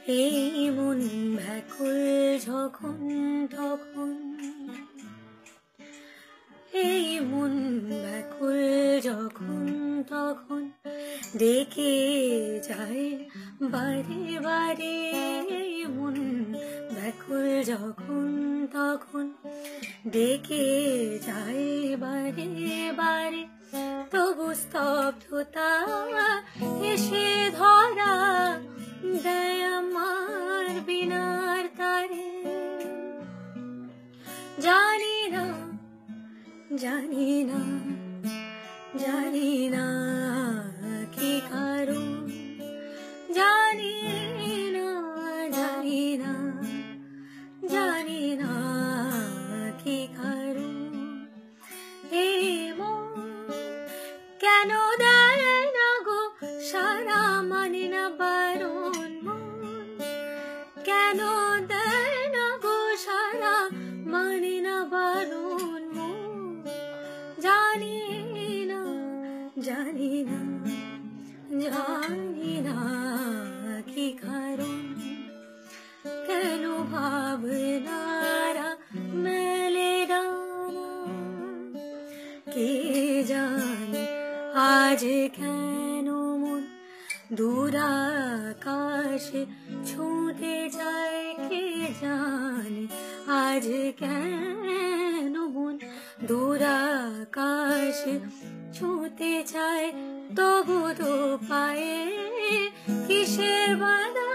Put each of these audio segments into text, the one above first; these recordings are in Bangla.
এই মন ব্যাকুল যখন তখন, এই মন ব্যাকুল যখন তখন ডেকে যায় বারে বারে। এই মন ব্যাকুল যখন তখন ডেকে যায় বারে বারে। তবু স্তব্ধতা এসে ধরা দেয় আমার বিনার তারে। জানি না জানি না জানি না কি কারণ, জানি না জানি না জানি না কি কারণ। এই মন কেন দেয় না গো সারা, মানে না বারণ। মন কেন দেয় না গো সারা, মানে না বারণ। মন জানি না জানি না জানি না কি কারণ। কেন ভাবনারা মেলে ডানা, কে জানে আজ কেন মন দূর আকাশে ছুঁতে যায়। কে জানে আজ কেন মন দূর আকাশে ছুঁতে চায়। তবু তো পায়ে কিসের বাধা,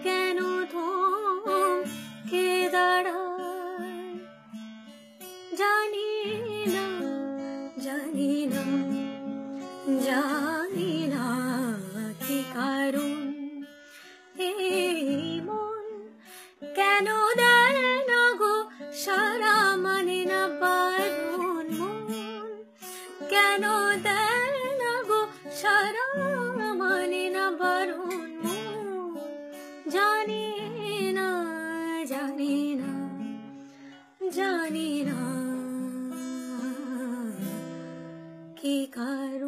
কেন থমকে দাঁড়ায়। জানি না জানি না জানি না কি কারণ। এই মন কেন দেয় না গো সারা, মানে না বারণ। মন কেন দেয় না গো সারা, মানে না বারণ। মন জানি না জানি না জানি না কি কারণ।